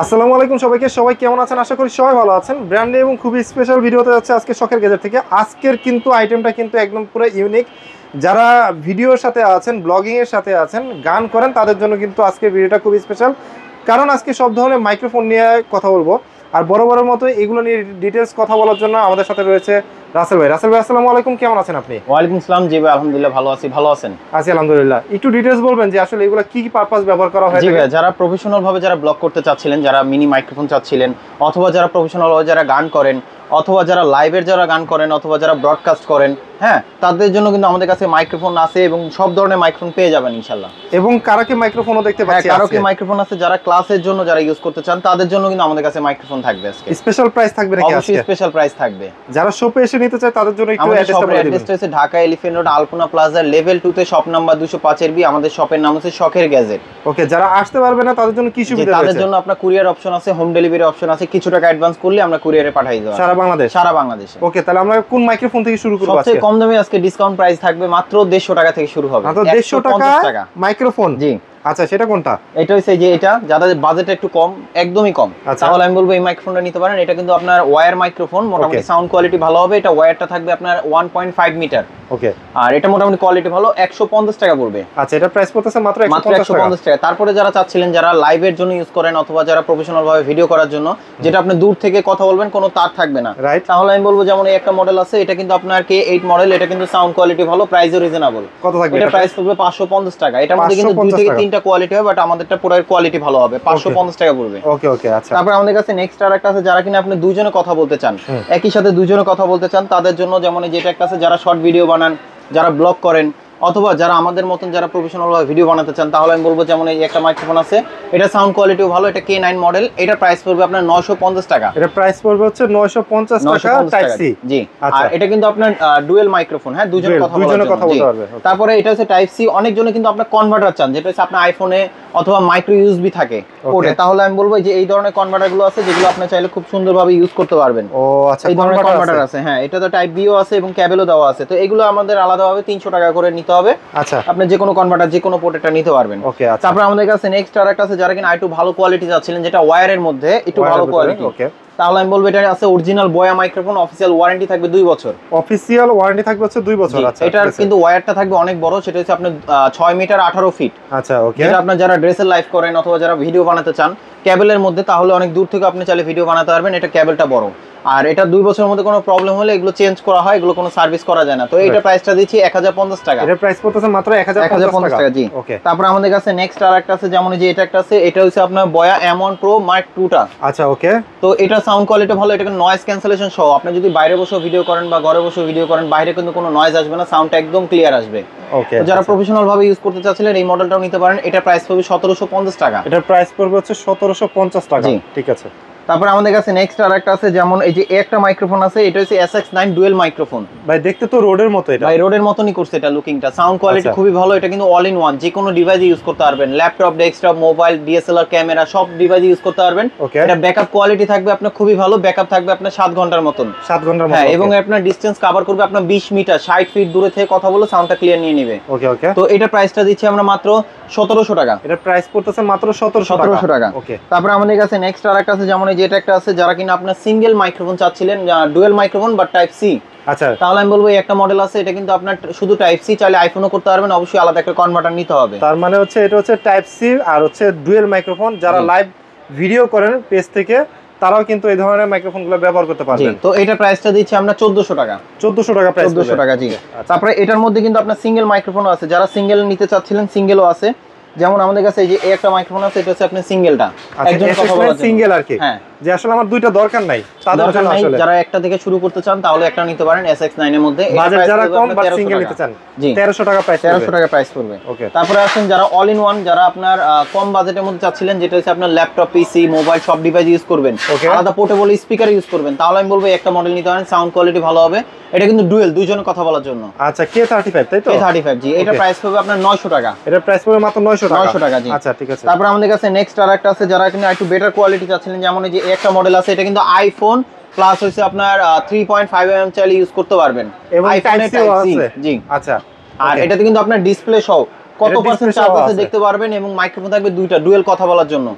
আসসালামু আলাইকুম সবাইকে। সবাই কেমন আছেন? আশা করি সবাই ভালো আছেন। ব্র্যান্ডে এবং খুবই স্পেশাল ভিডিওতে যাচ্ছে আজকে শখের গ্যাজেট থেকে। আজকের কিন্তু আইটেমটা কিন্তু একদম পুরো ইউনিক। যারা ভিডিওর সাথে আছেন, ব্লগিংয়ের সাথে আছেন, গান করেন, তাদের জন্য কিন্তু আজকের ভিডিওটা খুবই স্পেশাল। কারণ আজকে সব ধরনের মাইক্রোফোন নিয়ে কথা বলবো, আর বড় মতো এগুলো নিয়ে ডিটেলস কথা বলার জন্য আমাদের সাথে রয়েছে রাসেল ভাই। রাসেল ভাই, আসসালামু আলাইকুম, কেমন আছেন আপনি? ওয়ালাইকুম আসসালাম। জি ভাই, আলহামদুলিল্লাহ ভালো আছি। ভালো আছেন? আছি আলহামদুলিল্লাহ। একটু ডিটেলস বলবেন যে আসলে এগুলো কি পারপাস ব্যবহার করা হয়? জি ভাই, যারা প্রফেশনাল ভাবে যারা ব্লগ করতে চাচ্ছিলেন, যারা মিনি মাইক্রোফোন চাচ্ছিলেন, অথবা যারা প্রফেশনাল ভাবে যারা গান করেন, অথবা যারা লাইভের যারা গান করেন, অথবা যারা ব্রডকাস্ট করেন, হ্যাঁ, তাদের জন্য কিন্তু আমাদের কাছে মাইক্রোফোন আছে এবং সব ধরনের মাইক্রোফোন পেয়ে যাবেন ইনশাআল্লাহ। এবং কারাকে মাইক্রোফোনও দেখতে পাচ্ছি। কারাকে মাইক্রোফোন আছে, যারা ক্লাসের জন্য যারা ইউজ করতে চান তাদের জন্য কিন্তু আমাদের কাছে মাইক্রোফোন থাকবে। আজকে স্পেশাল প্রাইস থাকবে নাকি? অবশ্যই স্পেশাল প্রাইস থাকবে। যারা শপে এসে নিতে চায় তাদের জন্য একটু অ্যাড্রেসটা হচ্ছে ঢাকা এলিফ্যান্ট রোড আলপনা প্লাজা লেভেল 2 তে শপ নাম্বার 205 এর বি। আমাদের শপের নাম হচ্ছে শখের গ্যাজেট। ওকে, যারা আসতে পারবে না তাদের জন্য কি সুবিধা আছে? তাদের জন্য আপনার কুরিয়ার অপশন আছে, হোম ডেলিভারি অপশন আছে। কিছু টাকা অ্যাডভান্স করলে আমরা কুরিয়ারে পাঠিয়ে দেব সারা বাংলাদেশ। সারা বাংলাদেশে। ওকে, তাহলে আমরা কোন মাইক্রোফোন থেকে শুরু করব? সবচেয়ে কম দামে আজকে ডিসকাউন্ট প্রাইস থাকবে, মাত্র 150 টাকা থেকে শুরু হবে। মাত্র 150 টাকা মাইক্রোফোন? জি। আচ্ছা, সেটা কোনটা? এটা হচ্ছে যে এটা যাদের বাজেট একটু কম, একদমই কম, তাহলে আমি বলবো এই মাইক্রোফোনটা নিতে পারেন। এটা কিন্তু আপনার ওয়্যার মাইক্রোফোন, মোটামুটি সাউন্ড কোয়ালিটি ভালো হবে। এটা ওয়্যারটা থাকবে আপনার 1.5 মিটার। ওকে, আর এটা মোটামুটি কোয়ালিটি ভালো। 150 টাকা পড়বে। আচ্ছা, এটা প্রাইস পড়তেছে মাত্র 150 টাকা। তারপরে যারা চাচ্ছিলেন যারা লাইভের জন্য ইউজ করেন, অথবা যারা প্রফেশনাল ভাবে ভিডিও করার জন্য, যেটা আপনি দূর থেকে কথা বলবেন, কোনো তার থাকবে না, তাহলে আমি বলবো যেমন এই একটা মডেল আছে, এটা কিন্তু আপনার K8 মডেল। এটা কিন্তু সাউন্ড কোয়ালিটি ভালো, প্রাইসও রিজনেবল। কত থাকবে? এটা প্রাইস পড়বে 550 টাকা। এটার মধ্যে কিন্তু 2 থেকে 3টা কোয়ালিটি হবে, বাট আমাদেরটা পুরো কোয়ালিটি ভালো হবে। 550 টাকা পড়বে। ওকে ওকে, আচ্ছা। তারপর আমাদের কাছে নেক্সট আরেকটা আছে, যারা কিনা আপনি দুইজনে কথা বলতে চান, একই সাথে দুইজনে কথা বলতে চান, তাদের জন্য যেমন যেটা একটা আছে, যারা শর্ট ভিডিও বানান, যারা ব্লগ করেন, অথবা যারা আমাদের মতন যারা প্রফেশনাল ভাবে ভিডিও বানাতে চান, তাহলে আমি বলবো যেমন এই একটা মাইক্রোফোন আছে, এটা সাউন্ড কোয়ালিটিও ভালো। এটা K9 মডেল। এটা প্রাইস পড়বে আপনার 950 টাকা। এটা প্রাইস পড়বে হচ্ছে 950 টাকা টাইপ সি। জি। আর এটা কিন্তু আপনার ডুয়াল মাইক্রোফোন, হ্যাঁ, দুজনে কথা বলতে পারবে। তারপরে এটা হচ্ছে টাইপ সি। অনেকজনে কিন্তু আপনার কনভার্টার চান, যেটা হচ্ছে আপনার আইফোনে অথবা মাইক্রো ইউএসবি থাকে ওটা, তাহলে আমি বলবো যে এই ধরনের কনভার্টার গুলো আছে, যেগুলো আপনি চাইলে খুব সুন্দরভাবে ইউজ করতে পারবেন। ও আচ্ছা, এই ধরনের কনভার্টার আছে। হ্যাঁ, এটা তো টাইপ বিও আছে এবং ক্যাবেলও দেওয়া আছে। তো এগুলো আমাদের আলাদাভাবে 300 টাকা করে নিতে হবে। আচ্ছা, আপনি যে কোনো কনভার্টার যে কোনো পোর্টেটা নিতে পারবেন। ওকে, আচ্ছা। তারপর আমাদের কাছে নেক্সট আরেকটা আছে, যারা কিনা একটু ভালো কোয়ালিটি চাচ্ছিলেন, যেটা ওয়্যারের মধ্যে একটু ভালো কোয়ালিটি, ওকে, তাহলে আমি বলবো এটা আছে অরিজিনাল বয়া মাইক্রোফোন। অফিশিয়াল ওয়ারেন্টি থাকবে 2 বছর। অফিশিয়াল ওয়ারেন্টি থাকবে হচ্ছে 2 বছর। আচ্ছা, এটার কিন্তু ওয়্যারটা থাকবে অনেক বড়, সেটা হচ্ছে আপনার 6 মিটার 18 ফিট। আচ্ছা, ওকে। যেটা আপনার যারা ড্রেসের লাইভ করেন, অথবা যারা ভিডিও বানাতে চান কেবলের মধ্যে, তাহলে অনেক দূর থেকে আপনি চাইলে ভিডিও বানাতে পারবেন। এটা কেবলটা বড়, আর এটা 2 বছরের মধ্যে কোনো প্রবলেম হলে এগুলো চেঞ্জ করা হয়, এগুলো কোনো সার্ভিস করা যায় না। তো এটা প্রাইসটা দিচ্ছি 1050 টাকা। এটা প্রাইস পড়তেছে মাত্র 1050 টাকা। জি। ওকে, তারপর আমাদের কাছে নেক্সট আরেকটা আছে, যেমন যে এটা একটা আছে, এটা হচ্ছে আপনার বয়া M1 Pro Mark 2 টা। আচ্ছা, ওকে। তো এটা সাউন্ড কোয়ালিটি ভালো। এটা কিন্তু নয়েজ ক্যান্সেলেশন সহ, আপনি যদি বাইরে বসে ভিডিও করেন বা ঘরে বসে ভিডিও করেন, বাইরে কিন্তু কোনো নয়েজ আসবে না, সাউন্ডটা একদম ক্লিয়ার আসবে। ওকে, যারা প্রফেশনাল ভাবে ইউজ করতে চাচ্ছিলেন এই মডেলটাও নিতে পারেন। এটা প্রাইস পড়বে 1750 টাকা। এটা প্রাইস পড়বে হচ্ছে 1750 টাকা। ঠিক আছে। তারপর আমাদের কাছে নেক্সট আরেকটা আছে, যেমন এই যে একটা মাইক্রোফোন আছে, এটা হচ্ছে SX9 ডুয়াল মাইক্রোফোন। ভাই দেখতে তো রোডের মতো। এটা ভাই রোডের মতনই করছে এটা লুকিংটা। সাউন্ড কোয়ালিটি খুবই ভালো। এটা কিন্তু অল ইন ওয়ান, যে কোনো ডিভাইসে ইউজ করতে পারবেন, laptop, desktop, mobile, DSLR camera, সব ডিভাইসে ইউজ করতে পারবেন। এটা ব্যাকআপ কোয়ালিটি থাকবে আপনার খুবই ভালো। ব্যাকআপ থাকবে আপনার 7 ঘন্টার মতন। 7 ঘন্টার মতো। হ্যাঁ, এবং আপনার ডিসটেন্স কভার করবে আপনার 20 মিটার, 60 ফিট দূরে থেকে কথা বলে সাউন্ডটা ক্লিয়ার নিয়ে নেবে। ওকে ওকে। তো এটা প্রাইসটা দিচ্ছি আমরা মাত্র 1700 টাকা। এটা প্রাইস পড়তেছে মাত্র 1700 টাকা। ওকে। তারপর আমাদের কাছে নেক্সট আরেকটা আছে, যেমন এই যে এটা একটা আছে, যারা কিনা আপনার সিঙ্গেল মাইক্রোফোন চাচ্ছিলেন, dual microphone but type C. আচ্ছা, তাহলে আমি বলবো এই একটা মডেল আছে, এটা কিন্তু আপনার শুধু টাইপ সি, চাইলে আইফোনও করতে পারবেন, অবশ্যই আলাদা একটা কনভার্টার নিতে হবে। তার মানে হচ্ছে এটা হচ্ছে টাইপ সি আর হচ্ছে ডুয়াল মাইক্রোফোন। যারা লাইভ ভিডিও করেন পেজ থেকে, তারাও কিন্তু এই ধরনের মাইক্রোফোনগুলো ব্যবহার করতে পারবেন। তো এটা প্রাইসটা দিচ্ছি আমরা 1400 টাকা। 1400 টাকা প্রাইস। 1400 টাকা, জি। তারপরে এটার মধ্যে কিন্তু আপনার সিঙ্গেল মাইক্রোফোনও আছে, যারা সিঙ্গেল নিতে চাচ্ছিলেন সিঙ্গেলও আছে। যেমন আমাদের কাছে এই যে একটা মাইক্রোফোন আছে, এটা হচ্ছে আপনি সিঙ্গেলটা, একজন কথা বলার সিঙ্গেল আর কি। হ্যাঁ, যে আসলে আমার দুইটা দরকার নাই, তাদের জন্য আসলে যারা একটা থেকে শুরু করতে চান তাহলে একটা নিতে পারেন SX9 এর মধ্যে। বাজেট যারা কম বাট সিঙ্গেল নিতে চান, 1300 টাকা প্রাইস। 1300 টাকা প্রাইস পড়বে। ওকে। তারপরে আসেন যারা অল ইন ওয়ান, যারা আপনার কম বাজেটের মধ্যে চাচ্ছিলেন, যেটা হচ্ছে আপনার ল্যাপটপ, পিসি, মোবাইল সব ডিভাইস ইউজ করবেন, আলাদা পোর্টেবল স্পিকার ইউজ করবেন, তাহলে আমি বলবো একটা মডেল নিতে পারেন। সাউন্ড কোয়ালিটি ভালো হবে। এটা কিন্তু ডুয়াল, দুইজনে কথা বলার জন্য। আচ্ছা, K35 তাই তো? K35, জি। এটা প্রাইস পড়বে আপনার 900 টাকা। এটা প্রাইস পড়বে মাত্র 900 টাকা। 900 টাকা, জি। আচ্ছা, ঠিক আছে। তারপর আমাদের কাছে নেক্সট আরেকটা আছে, যারা কিনা একটু বেটার কোয়ালিটি চাচ্ছিলেন, যেমন এই যে একটা মডেল আছে, এটা কিন্তু আইফোন প্লাস হইছে আপনার 3.5 mm চাইলে ইউজ করতে পারবেন, এবং আইফোনে টাইপ সি। জি। আচ্ছা। আর এটাতে কিন্তু আপনার ডিসপ্লে সহ কত পার্সেন্ট চার্জ আছে দেখতে পারবেন, এবং মাইক্রোফোন থাকবে দুইটা, ডুয়েল কথা বলার জন্য।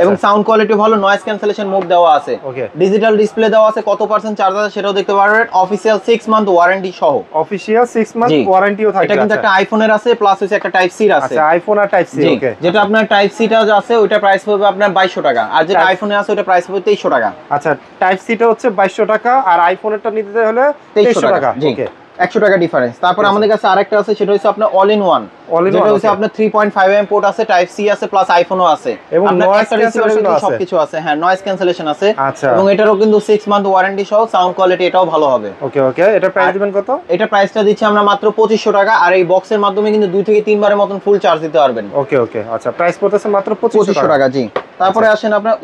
এবং সাউন্ড কোয়ালিটি ভালো, নয়েজ ক্যান্সেলেশন মোড দেওয়া আছে, ডিজিটাল ডিসপ্লে দেওয়া আছে, কত পার্সেন্ট চার্জ আছে সেটাও দেখতে পারবেন, অফিশিয়াল 6 মান্থ ওয়ারেন্টি সহ। অফিশিয়াল 6 মান্থ ওয়ারেন্টিও থাকবে। এটা কিন্তু একটা আইফোনের আছে, প্লাস হচ্ছে একটা টাইপ সি আছে। আচ্ছা, আইফোন আর টাইপ সি। ওকে, যেটা আপনার টাইপ সিটা আছে ওইটা প্রাইস পড়বে আপনার 2200 টাকা, আর যেটা আইফোনে আছে ওইটা প্রাইস পড়বে 2300 টাকা। আচ্ছা, টাইপ সিটা হচ্ছে 2200 টাকা, আর আইফোনেরটা নিতে হলে 2300 টাকা। ওকে, 100 টাকা ডিফারেন্স। তারপর আমাদের কাছে আরেকটা আছে, সেটা হচ্ছে আপনার অল ইন ওয়ান, যেটা হচ্ছে আপনার 3.5 mm পোর্ট আছে, টাইপ সি আছে, প্লাস আইফোনও আছে, এবং নয়েজ ক্যান্সেলেশন আছে, সবকিছু আছে। হ্যাঁ, নয়েজ ক্যান্সেলেশন আছে। আচ্ছা, এবং এটারও কিন্তু 6 মান্থ ওয়ারেন্টি সহ, সাউন্ড কোয়ালিটি এটাও ভালো হবে। ওকে ওকে, এটা প্রাইস দিবেন কত? এটা প্রাইসটা দিচ্ছি আমরা মাত্র 2500 টাকা, আর এই বক্সের মাধ্যমে কিন্তু 2 থেকে 3 বারের মতন ফুল চার্জ দিতে পারবেন। ওকে ওকে, আচ্ছা, প্রাইস পড়তেছে মাত্র 2500 টাকা। জি। তারপরে আসেন আপনার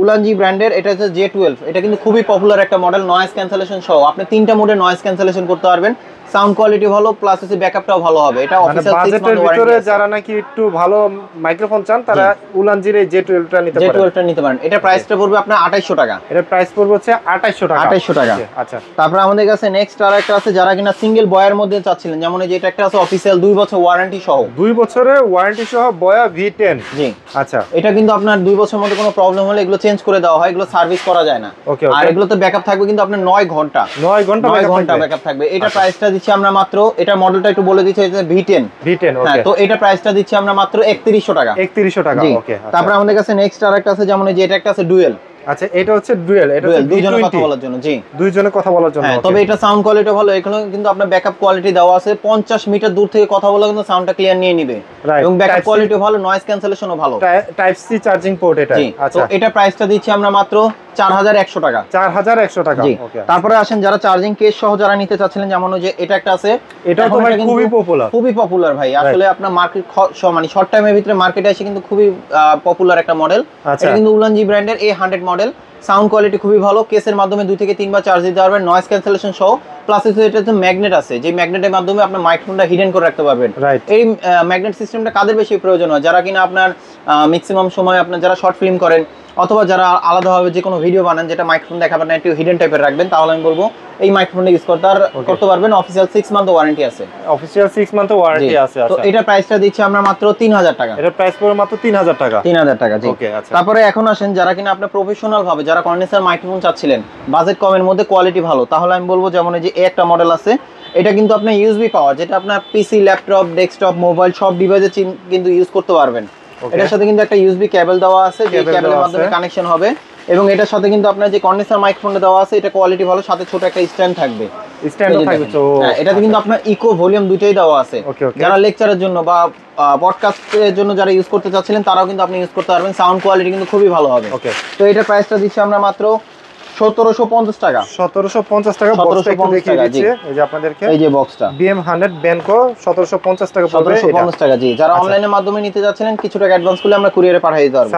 উলানজি ব্র্যান্ডের, এটা হচ্ছে J12, এটা কিন্তু খুবই পপুলার একটা মডেল, নয়েজ ক্যান্সেলেশন সহ। আপনি 3টা মোডে নয়েজ ক্যান্সেলেশন করতে পারবেন, সাউন্ড কোয়ালিটি ভালো, প্লাস হচ্ছে ব্যাকআপটাও ভালো হবে। এটা অফিশিয়াল 6 মান্থ ওয়ারেন্টি আছে। যারা নাকি একটু ভালো মাইক্রোফোন চান তারা উলানজির এই J12টা নিতে পারেন। এটা প্রাইসটা পড়বে আপনার 2800 টাকা। এটা প্রাইস পড়বে হচ্ছে 2800 টাকা। 2800 টাকা। আচ্ছা, তারপর আমাদের কাছে নেক্সট আরেকটা আছে, যারা কিনা সিঙ্গেল বয়ার মধ্যে চাচ্ছিলেন, যেমন এই যে এটা একটা আছে অফিশিয়াল 2 বছর ওয়ারেন্টি সহ, 2 বছরের ওয়ারেন্টি সহ বয়া V10। জি। আচ্ছা, এটা কিন্তু আপনার 2 বছরের মধ্যে কোনো প্রবলেম হলে এগুলো চেঞ্জ করে দেওয়া হয়, এগুলো সার্ভিস করা যায় না। আর এগুলোতে ব্যাকআপ থাকবে কিন্তু আপনার 9 ঘন্টা ব্যাকআপ থাকবে। এটা প্রাইসটা দিচ্ছি আমরা মাত্র, এটা মডেলটা একটু বলে দিচ্ছি, এটা V10। ওকে, তো এটা প্রাইসটা দিচ্ছি আমরা মাত্র 3100 টাকা। 3100 টাকা। ওকে, তারপর আমাদের কাছে নেক্সট আরেকটা আছে, যেমন এই যে এটা একটা আছে ডুয়েল। আচ্ছা, এটা হচ্ছে ডুয়েল, এটা হচ্ছে দুইজনের কথা বলার জন্য। জি, দুইজনের কথা বলার জন্য। তবে এটা সাউন্ড কোয়ালিটি ভালো, এখানে কিন্তু আপনার ব্যাকআপ কোয়ালিটি দেওয়া আছে, 50 মিটার দূর থেকে কথা বলে কিন্তু সাউন্ডটা ক্লিয়ার নিয়ে নিবে, এবং ব্যাকআপ কোয়ালিটি ভালো, নয়েজ ক্যান্সেলেশনও ভালো। টাইপ সি চার্জিং পোর্ট এটা। আচ্ছা, তো এটা প্রাইসটা দিচ্ছি আমরা মাত্র 4100 টাকা। 4100 টাকা। ওকে, তারপরে আসেন যারা চার্জিং কেস সহ যারা নিতে চাচ্ছিলেন, যেমন ওই যে এটা একটা আছে, এটা তো ভাই খুবই পপুলার ভাই। আসলে আপনার মার্কেট মানে শর্ট টাইমের ভিতরে মার্কেটে এসে কিন্তু খুবই পপুলার একটা মডেল। এটা কিন্তু উলানজি ব্র্যান্ডের A100 মডেল, সাউন্ড কোয়ালিটি খুবই ভালো, কেসের মাধ্যমে 2 থেকে 3 বার চার্জ দিতে পারবেন, নয়েজ ক্যান্সেলেশন সহ, প্লাস এটাতে ম্যাগনেট আছে, যে ম্যাগনেটের মাধ্যমে আপনি মাইক্রোফোনটা হিডেন করে রাখতে পারবেন। এই ম্যাগনেট সিস্টেমটা কাদের বেশি প্রয়োজন হয়? যারা কিনা আপনার ম্যাক্সিমাম সময় আপনার যারা শর্ট ফিল্ম করেন, অথবা যারা আলাদাভাবে যে কোনো ভিডিও বানান, যেটা মাইক্রোফোন দেখাবেন না, একটু হিডেন টাইপের রাখবেন, তাহলে আমি বলবো এই মাইক্রোফোনটা ইউজ করতে পারবেন। অফিশিয়াল 6 মান্থ ওয়ারেন্টি আছে। তো এটা প্রাইসটা দিচ্ছি আমরা মাত্র 3000 টাকা। এটা প্রাইস পড়বে মাত্র 3000 টাকা। 3000 টাকা। জি। ওকে, আচ্ছা। তারপরে এখন আসেন যারা কিনা আপনি প্রফেশনাল ভাবে যারা কন্ডেন্সার মাইক্রোফোন চাচ্ছিলেন, বাজেট কমের মধ্যে কোয়ালিটি ভালো, তাহলে আমি বলবো যেমন এই যে একটা মডেল আছে, এটা কিন্তু আপনার ইউএসবি পাওয়ার, যেটা আপনার পিসি, ল্যাপটপ, ডেস্কটপ, মোবাইল সব ডিভাইসে কিন্তু ইউজ করতে পারবেন। এটার সাথে কিন্তু একটা ইউএসবি কেবল দেওয়া আছে, যে কেবলের মাধ্যমে কানেকশন হবে, এবং এটার সাথে কিন্তু আপনার যে কন্ডেন্সার মাইক্রোফোনটা দেওয়া আছে, এটা কোয়ালিটি ভালো, সাথে ছোট একটা স্ট্যান্ড থাকবে। এটাতে কিন্তু আপনার ইকো, ভলিউম দুটোই দেওয়া আছে। যারা লেকচারের জন্য বা পডকাস্টের জন্য যারা ইউজ করতে চাচ্ছিলেন, তারাও কিন্তু আপনি ইউজ করতে পারবেন, সাউন্ড কোয়ালিটি কিন্তু খুবই ভালো হবে। তো এটা প্রাইসটা দিচ্ছি আমরা মাত্র 1750 টাকা। 1750 টাকা। বক্সটা একটু দেখিয়ে দিচ্ছি, এই যে আপনাদেরকে এই যে বক্সটা BM100 ব্যানকো 1750 টাকা পড়বে। 1750 টাকা। জি, যারা অনলাইনের মাধ্যমে নিতে যাচ্ছেন, কিছু টাকা অ্যাডভান্স করলে আমরা কুরিয়ারে পাঠিয়ে দিতে পারবো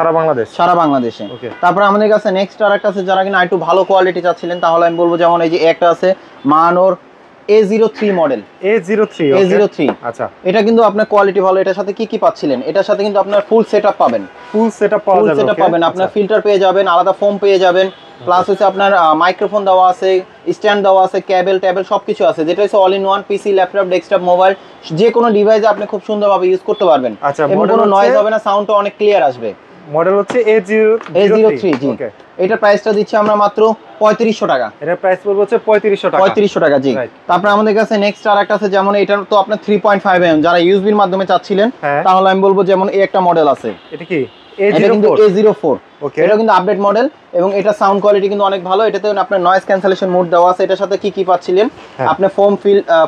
সারা বাংলাদেশে। তারপর আমাদের কাছে নেক্সট আরেকটা আছে, যারা কিনা একটু ভালো কোয়ালিটি চাচ্ছিলেন, তাহলে আমি বলবো যেমন এই যে একটা আছে মানোর A03 মডেল। A03। আচ্ছা, এটা কিন্তু আপনার কোয়ালিটি ভালো। এটার সাথে কি পাচ্ছিলেন? এটার সাথে কিন্তু আপনার ফুল সেটআপ পাবেন। আপনার ফিল্টার পেয়ে যাবেন, আলাদা ফোম পেয়ে যাবেন, প্লাস হচ্ছে আপনার মাইক্রোফোন দেওয়া আছে, স্ট্যান্ড দেওয়া আছে, কেবল সবকিছু আছে, যেটা হচ্ছে all in one, PC, laptop, desktop, mobile, যে কোনো ডিভাইসে আপনি খুব সুন্দরভাবে ইউজ করতে পারবেন, এবং কোনো নয়েজ হবে না, সাউন্ডটা অনেক ক্লিয়ার আসবে। মডেল হচ্ছে A03। জি। এটা প্রাইসটা দিচ্ছি আমরা মাত্র 3500 টাকা। এটা প্রাইস পড়বে হচ্ছে 3500 টাকা। জি। তারপর আমাদের কাছে নেক্সট আরেকটা আছে, যেমন এটা তো আপনার 3.5 mm, যারা ইউএসবির মাধ্যমে চাচ্ছিলেন, তাহলে আমি বলবো যেমন এই একটা মডেল আছে। এটা কি A04? এটা কিন্তু আপডেট মডেল, এবং এটা সাউন্ড কোয়ালিটি কিন্তু অনেক ভালো। এটাতে আপনার নয়েজ ক্যান্সেলেশন মোড দেওয়া আছে। এটার সাথে কি পাচ্ছিলেন? আপনার ফোম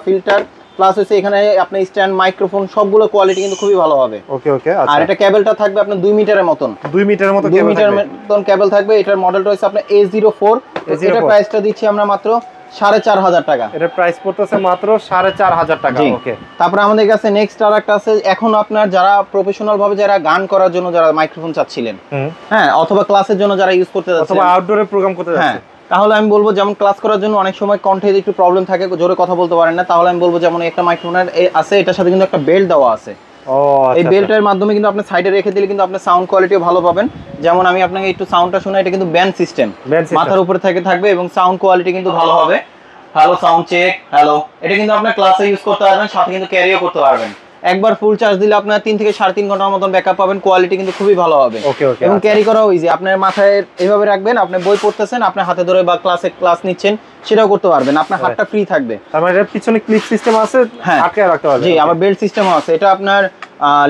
ফিল্টার, প্লাস হচ্ছে এখানে আপনি স্ট্যান্ড, মাইক্রোফোন, সবগুলো কোয়ালিটি কিন্তু খুবই ভালো হবে। আচ্ছা। আর এটা কেবলটা থাকবে আপনার 2 মিটারের মতন। 2 মিটারের মতন কেবল থাকবে। এটার মডেলটা হচ্ছে আপনার A04। এটা প্রাইসটা দিচ্ছি আমরা মাত্র 4500 টাকা। এটা প্রাইস পড়তেছে মাত্র 4500 টাকা। ওকে। তারপর আমাদের কাছে নেক্সট আরেকটা আছে, এখন আপনার যারা প্রফেশনাল ভাবে যারা গান করার জন্য যারা মাইক্রোফোন চাচ্ছিলেন, অথবা ক্লাসের জন্য যারা ইউজ করতে যাচ্ছেন, অথবা আউটডোরে প্রোগ্রাম করতে যাচ্ছেন, তাহলে আমি বলবো যেমন ক্লাস করার জন্য অনেক সময় কণ্ঠে একটু প্রবলেম থাকে, জোরে কথা বলতে পারেন না, তাহলে আমি বলবো যেমন একটা মাইক্রোফোনের আছে, এটার সাথে কিন্তু একটা বেল্ট দেওয়া আছে। এই বেল্টের মাধ্যমে কিন্তু আপনি সাইডে রেখে দিলে কিন্তু আপনার সাউন্ড কোয়ালিটিও ভালো পাবেন। যেমন আমি আপনাকে একটু সাউন্ডটা শোনাই, এটা কিন্তু ব্যান্ড সিস্টেম, মাথার উপরে থাকবে, এবং সাউন্ড কোয়ালিটি কিন্তু ভালো হবে। Hello, sound check, hello. এটা কিন্তু আপনি ক্লাসে ইউজ করতে পারবেন, সাথে কিন্তু ক্যারিও করতে পারবেন। একবার ফুল চার্জ দিলে আপনার 3 থেকে 3.5 ঘন্টার মতন ব্যাকআপ পাবেন, কোয়ালিটি কিন্তু খুবই ভালো হবে। ওকে ওকে। এবং ক্যারি করাও ইজি, আপনার মাথায় এইভাবে রাখবেন, আপনি বই পড়তেছেন, আপনার হাতে ধরে বা ক্লাস নিচ্ছেন সেটাও করতে পারবেন, আপনার হাতটা ফ্রি থাকবে। তার মানে এর পিছনে ক্লিপ সিস্টেম আছে, আটকে রাখতে পারবেন। জি, আবার বেল্ট সিস্টেমও আছে। এটা আপনার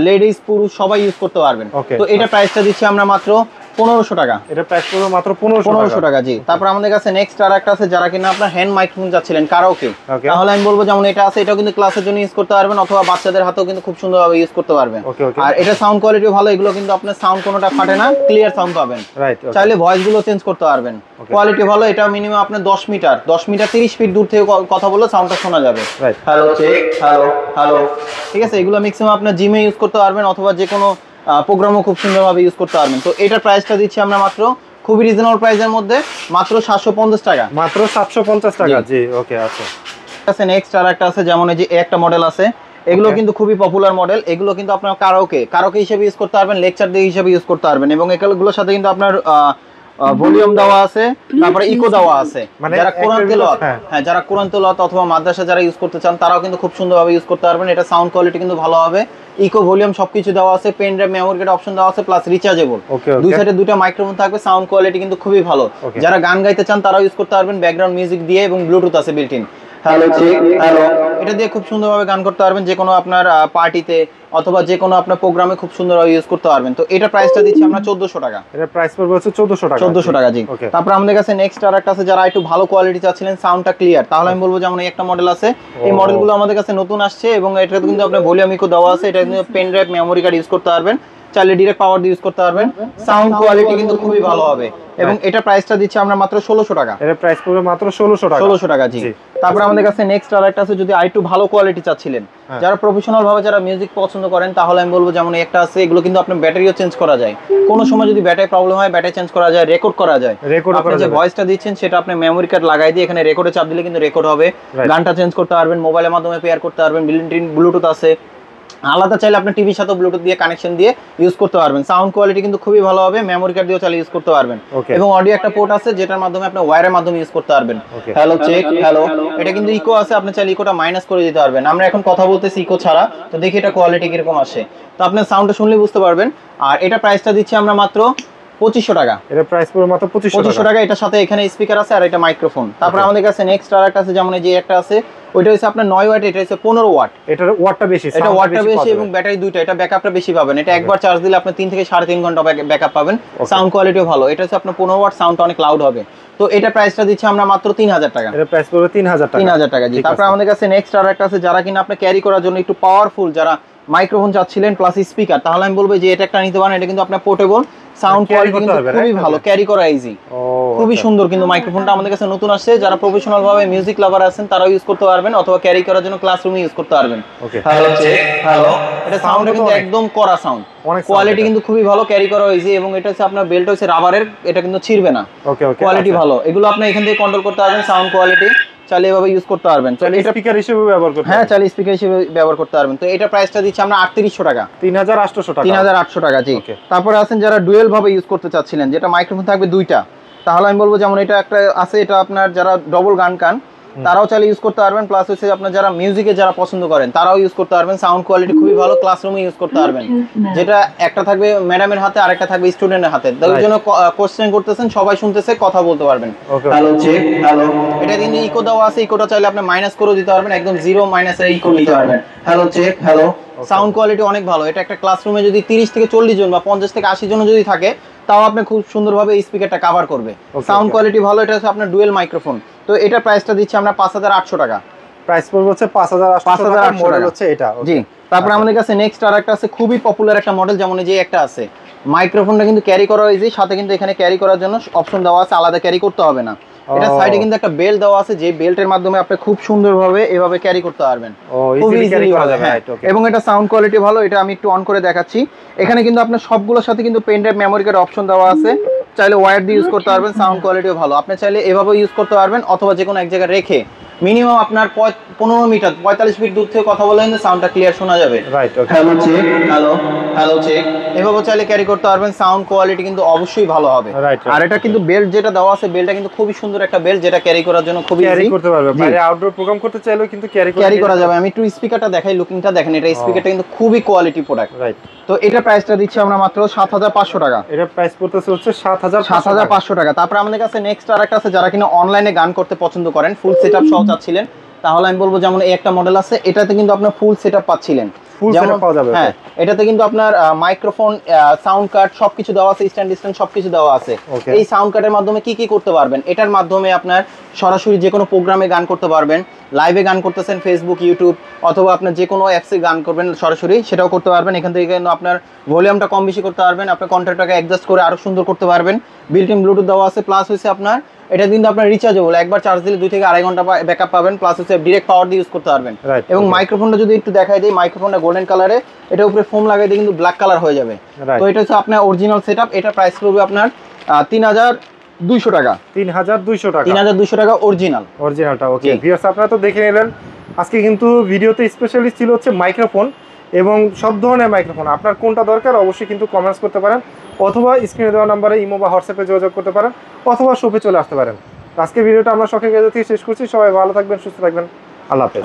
লেডিস পুরুষ সবাই ইউজ করতে পারবেন। তো এটা প্রাইসটা দিচ্ছি আমরা মাত্র 1500 টাকা। এটা প্রাইস পড়বে মাত্র 1500 টাকা। জি, তারপর আমাদের কাছে নেক্সট আর একটা আছে, যারা কিনা আপনার হ্যান্ড মাইক্রোফোন যাচ্ছিলেন কারাওকে, তাহলে আমি বলবো যেমন এটা আছে, এটাও কিন্তু ক্লাসের জন্য ইউজ করতে পারবেন, অথবা বাচ্চাদের হাতেও কিন্তু খুব সুন্দরভাবে ইউজ করতে পারবেন। আর এটা সাউন্ড কোয়ালিটি ভালো, এগুলো কিন্তু আপনার সাউন্ড কোনোটা ফাটে না, ক্লিয়ার সাউন্ড পাবেন। চাইলে ভয়েস গুলো চেঞ্জ করতে পারবেন, কোয়ালিটি ভালো। এটা মিনিমাম আপনার 10 মিটার 30 ফিট দূর থেকে কথা বললে সাউন্ডটা শোনা যাবে। হ্যালো চেক, হ্যালো হ্যালো, ঠিক আছে। এগুলো ম্যাক্সিমাম আপনার জিমে ইউজ করতে পারবেন, অথবা যে কোনো প্রোগ্রামও খুব সুন্দরভাবে ইউজ করতে পারবেন। তো এটার প্রাইসটা দিচ্ছি আমরা মাত্র খুবই রিজনেবল প্রাইসের মধ্যে, মাত্র 750 টাকা। মাত্র 750 টাকা। জি ওকে। আচ্ছা, নেক্সট আর একটা আছে, যেমন এই যে একটা মডেল আছে, এগুলো কিন্তু খুবই পপুলার মডেল। এগুলো কিন্তু আপনার কারাওকে হিসেবে ইউজ করতে পারবেন, লেকচার দিয়ে হিসেবে ইউজ করতে পারবেন, এবং এগুলোর সাথে কিন্তু আপনার ভলিউম দেওয়া আছে, তারপরে ইকো দেওয়া আছে। যারা কোরআন তেলাওয়াত, যারা কোরআন তেলাওয়াত অথবা মাদ্রাসা যারা ইউজ করতে চান, তারাও কিন্তু খুব সুন্দরভাবে ইউজ করতে পারবেন। এটা সাউন্ড কোয়ালিটি কিন্তু ভালো হবে, ইকো ভলিউম সবকিছু দেওয়া আছে, pen drive memory card option দেওয়া আছে, প্লাস রিচার্জেবল। দুই সাইডে দুটো মাইক্রোফোন থাকবে, সাউন্ড কোয়ালিটি কিন্তু খুবই ভালো। যারা গান গাইতে চান তারাও ইউজ করতে পারবেন, ব্যাকগ্রাউন্ড মিউজিক দিয়ে, এবং ব্লুটুথ আছে built in. Hello check, hello, এটা দিয়ে খুব সুন্দরভাবে গান করতে পারবেন, যে কোনো আপনার পার্টিতে অথবা যে কোনো আপনার প্রোগ্রামে খুব সুন্দরভাবে ইউজ করতে পারবেন। তো এটা প্রাইসটা দিচ্ছি আমরা 1400 টাকা। এটা প্রাইস পড়বে হচ্ছে 1400 টাকা। 1400 টাকা। জি, তারপর আমাদের কাছে নেক্সট আর একটা আছে, যারা একটু ভালো কোয়ালিটি চাচ্ছিলেন, সাউন্ডটা ক্লিয়ার, তাহলে আমি বলবো যেমন একটা মডেল আছে, এই মডেলগুলো আমাদের কাছে নতুন আসছে, এবং এটাতে কিন্তু আপনার ভলিউম ইকো দেওয়া আছে। এটা কিন্তু pen drive memory card use করতে পারবেন, চাইলে ডাইরেক্ট পাওয়ার দিয়ে ইউজ করতে পারবেন, সাউন্ড কোয়ালিটি কিন্তু খুবই ভালো হবে। এবং এটা প্রাইসটা দিচ্ছি আমরা মাত্র 1600 টাকা। এর প্রাইস পড়বে মাত্র 1600 টাকা। 1600 টাকা। জি, তারপর আমাদের কাছে নেক্সট আর একটা আছে, যদি আরেকটু ভালো কোয়ালিটি চাচ্ছিলেন, যারা প্রফেশনাল ভাবে যারা মিউজিক পছন্দ করেন, তাহলে আমি বলবো যেমন একটা আছে, এগুলো কিন্তু আপনার ব্যাটারিও চেঞ্জ করা যায়, কোনো সময় যদি ব্যাটারি প্রবলেম হয় ব্যাটারি চেঞ্জ করা যায়, রেকর্ড করা যায়। আপনি যে ভয়েসটা দিচ্ছেন সেটা আপনি মেমোরি কার্ড লাগাই দিয়ে এখানে রেকর্ডে চাপ দিলে কিন্তু রেকর্ড হবে, গানটা চেঞ্জ করতে পারবেন, মোবাইলের মাধ্যমে পেয়ার করতে পারবেন, বিল্ট ইন ব্লুটুথ আছে, আলাদা চাইলে আপনি টিভির সাথে ব্লুটুথ দিয়ে কানেকশন দিয়ে ইউজ করতে পারবেন। সাউন্ড কোয়ালিটি কিন্তু খুবই ভালো হবে, মেমোরি কার্ড দিয়েও চাইলে ইউজ করতে পারবেন, এবং অডিও একটা পোর্ট আছে যেটার মাধ্যমে আপনি ওয়্যারের মাধ্যমে ইউজ করতে পারবেন। হ্যালো চেক, হ্যালো, এটা কিন্তু ইকো আছে, আপনি চাইলে ইকোটা মাইনাস করে দিতে পারবেন। আমরা এখন কথা বলতেছি ইকো ছাড়া, তো দেখি এটা কোয়ালিটি কিরকম আসে, তো আপনার সাউন্ডটা শুনলে বুঝতে পারবেন। আর এটা প্রাইসটা দিচ্ছি আমরা মাত্র 2500 টাকা। এর প্রাইস পড়বে মাত্র 2500 টাকা। এটার সাথে এখানে স্পিকার আছে আর এটা মাইক্রোফোন। তারপর আমাদের কাছে নেক্সট আর একটা আছে, যেমন এই যে একটা আছে, ওইটা হচ্ছে আপনার 9 ওয়াট, এটা হচ্ছে 15 ওয়াট। এটার ওয়াটটা বেশি, এটা ওয়াটটা বেশি, এবং ব্যাটারি দুইটা, এটা ব্যাকআপটা বেশি পাবেন। এটা একবার চার্জ দিলে আপনি 3 থেকে 3.5 ঘন্টা ব্যাকআপ পাবেন, সাউন্ড কোয়ালিটিও ভালো। এটা হচ্ছে আপনার 15 ওয়াট, সাউন্ডটা অনেক লাউড হবে। তো এটা প্রাইসটা দিচ্ছি আমরা মাত্র 3000 টাকা। এর প্রাইস পড়বে 3000 টাকা। 3000 টাকা। জি, তারপর আমাদের কাছে নেক্সট আর একটা আছে, যারা কিনা আপনি ক্যারি করার জন্য একটু পাওয়ারফুল, যারা মাইক্রোফোন চাচ্ছিলেন প্লাস স্পিকার, তাহলে আমি বলবো যে এটা একটা নিতে পারেন। এটা কিন্তু আপনার পোর্টেবল, সাউন্ড কোয়ালিটি কিন্তু খুবই ভালো, ক্যারি করা ইজি, খুবই সুন্দর। কিন্তু মাইক্রোফোনটা আমাদের কাছে নতুন আসছে, যারা প্রফেশনাল ভাবে মিউজিক লাভার আছেন তারাও ইউজ করতে পারবেন, অথবা ক্যারি করার জন্য ক্লাসরুমে ইউজ করতে পারবেন। হ্যালো চেক, হ্যালো, এটা সাউন্ডটা কিন্তু একদম কড়া সাউন্ড, কোয়ালিটি কিন্তু খুবই ভালো, ক্যারি করা ইজি, এবং এটা হচ্ছে আপনার বেল্ট হচ্ছে রাবারের, এটা কিন্তু ছিড়বে না, কোয়ালিটি ভালো। এগুলো আপনি এখান থেকে কন্ট্রোল করতে পারবেন, সাউন্ড কোয়ালিটি চাইলে এভাবে ইউজ করতে পারবেন, চাইলে এটা স্পিকার হিসেবে ব্যবহার করতে, হ্যাঁ চাইলে স্পিকার হিসেবে ব্যবহার করতে পারবেন। তো এটা প্রাইসটা দিচ্ছি আমরা 3800 টাকা। 3800 টাকা। 3800 টাকা। জি, তারপরে আছেন যারা ডুয়েল ভাবে ইউজ করতে চাচ্ছিলেন, যেটা মাইক্রোফোন থাকবে দুইটা, তাহলে আমি বলবো যেমন এটা একটা আছে, এটা আপনার যারা ডবল গান কান তারাও চাইলে ইউজ করতে পারবেন, প্লাস হচ্ছে আপনার যারা মিউজিকে যারা পছন্দ করেন তারাও ইউজ করতে পারবেন, সাউন্ড কোয়ালিটি খুবই ভালো, ক্লাসরুমে ইউজ করতে পারবেন। যেটা একটা থাকবে ম্যাডামের হাতে, আরেকটা থাকবে স্টুডেন্টের হাতে, তার জন্য কোশ্চেন করতেছেন, সবাই শুনতেছে, কথা বলতে পারবেন। হ্যালো চেক, হ্যালো, এটা কিন্তু ইকো দেওয়া আছে, ইকোটা চাইলে আপনি মাইনাস করে দিতে পারবেন, একদম 0 মাইনাসে ইকো নিতে পারবেন। Hello check, hello, sound quality অনেক ভালো। এটা একটা ক্লাসরুমে যদি 30 থেকে 40 জন বা 50 থেকে 80 জন যদি থাকে, তাও আপনি খুব সুন্দরভাবে এই স্পিকারটা কভার করবে, সাউন্ড কোয়ালিটি ভালো। এটা হচ্ছে আপনার ডুয়েল মাইক্রোফোন। তো এটা প্রাইসটা দিচ্ছি আমরা 5800 টাকা। প্রাইস পড়বে হচ্ছে 5800 টাকা, মডেল হচ্ছে এটা। জি, তারপর আমাদের কাছে নেক্সট আর একটা আছে, খুবই পপুলার একটা মডেল, যেমন এই যে একটা আছে, মাইক্রোফোনটা কিন্তু ক্যারি করা ইজি, সাথে কিন্তু এখানে ক্যারি করার জন্য অপশন দেওয়া আছে, আলাদা ক্যারি করতে হবে না। এটা সাইডে কিন্তু একটা বেল্ট দেওয়া আছে, যে বেল্টের মাধ্যমে আপনি খুব সুন্দরভাবে এভাবে ক্যারি করতে পারবেন, খুব ইজিলি করা যাবে। এবং এটা সাউন্ড কোয়ালিটি ভালো। এটা আমি একটু অন করে দেখাচ্ছি। এখানে কিন্তু আপনার সবগুলোর সাথে কিন্তু pen drive memory card option দেওয়া আছে, চাইলে ওয়্যার দিয়ে ইউজ করতে পারবেন, সাউন্ড কোয়ালিটিও ভালো। আপনি চাইলে এভাবে ইউজ করতে পারবেন, অথবা যে কোনো এক জায়গায় রেখে মিনিমাম আপনার 15 মিটার 45 ফিট দূর থেকে কথা বলে কিন্তু সাউন্ডটা ক্লিয়ার শোনা যাবে। Right, okay. Hello check, hello hello check, এভাবে চাইলে ক্যারি করতে পারবেন। সাউন্ড কোয়ালিটি কিন্তু অবশ্যই ভালো হবে। আর এটা কিন্তু বেল্ট যেটা দেওয়া আছে, বেল্টটা কিন্তু খুবই সুন্দর একটা বেল্ট, যেটা ক্যারি করার জন্য খুবই ক্যারি করতে পারবে, বাইরে আউটডোর প্রোগ্রাম করতে চাইলেও কিন্তু ক্যারি করা যাবে। আমি একটু স্পিকারটা দেখাই, লুকিংটা দেখেন, এটা স্পিকারটা কিন্তু খুবই কোয়ালিটি প্রোডাক্ট। রাইট। তো এটা প্রাইসটা দিচ্ছি আমরা মাত্র 7500 টাকা। এটা প্রাইস পড়তেছে হচ্ছে 7500 টাকা। তারপর আমাদের কাছে নেক্সট আরেকটা আছে, যারা কিনা অনলাইনে গান করতে পছন্দ করেন, ফুল সেটআপ সহ চাচ্ছিলেন, তাহলে আমি বলবো যেমন এই একটা মডেল আছে, এটাতে কিন্তু আপনার ফুল সেটআপ পাচ্ছিলেন। ফুল সেটআপ পাওয়া যাবে। হ্যাঁ, এটাতে কিন্তু আপনার মাইক্রোফোন, সাউন্ড কার্ড সবকিছু দেওয়া আছে, স্ট্যান্ড সবকিছু দেওয়া আছে। এই সাউন্ড কার্ডের মাধ্যমে কি কি করতে পারবেন, এটার মাধ্যমে আপনার সরাসরি যে কোনো প্রোগ্রামে গান করতে পারবেন, লাইভে গান করতেছেন ফেসবুক, ইউটিউব, অথবা আপনার যে কোনো অ্যাপসে গান করবেন সরাসরি, সেটাও করতে পারবেন। এখান থেকে কিন্তু আপনার ভলিউমটা কম বেশি করতে পারবেন, আপনার কন্ট্রাক্টটাকে অ্যাডজাস্ট করে আরো সুন্দর করতে পারবেন। বিল্ট ইন ব্লুটুথ দেওয়া আছে, প্লাস হচ্ছে আপনার এটা কিন্তু আপনার রিচার্জেবল, একবার চার্জ দিলে 2 থেকে 2.5 ঘন্টা ব্যাকআপ পাবেন, প্লাস হচ্ছে ডাইরেক্ট পাওয়ার দিয়ে ইউজ করতে পারবেন। এবং মাইক্রোফোনটা যদি একটু দেখাই দিই, মাইক্রোফোনটা গোল্ডেন কালারে, এটা উপরে ফোম লাগাই দিয়ে কিন্তু ব্ল্যাক কালার হয়ে যাবে। তো এটা হচ্ছে আপনার অরিজিনাল সেটআপ। এটা প্রাইস পড়বে আপনার 3200 টাকা। 3200 টাকা। 3200 টাকা অরিজিনালটা। ওকে ভিউয়ার্স, আপনারা তো দেখে নিলেন। আজকে কিন্তু ভিডিওতে স্পেশালি ছিল হচ্ছে মাইক্রোফোন এবং সব ধরনের মাইক্রোফোন। আপনার কোনটা দরকার অবশ্যই কিন্তু কমেন্টস করতে পারেন, অথবা স্ক্রিনে দেওয়া নাম্বারে ইমো বা হোয়াটসঅ্যাপে যোগাযোগ করতে পারেন, অথবা শপে চলে আসতে পারেন। আজকে ভিডিওটা আমরা শখের গ্যাজেট থেকে শেষ করছি। সবাই ভালো থাকবেন, সুস্থ থাকবেন। আল্লাহ হাফেজ।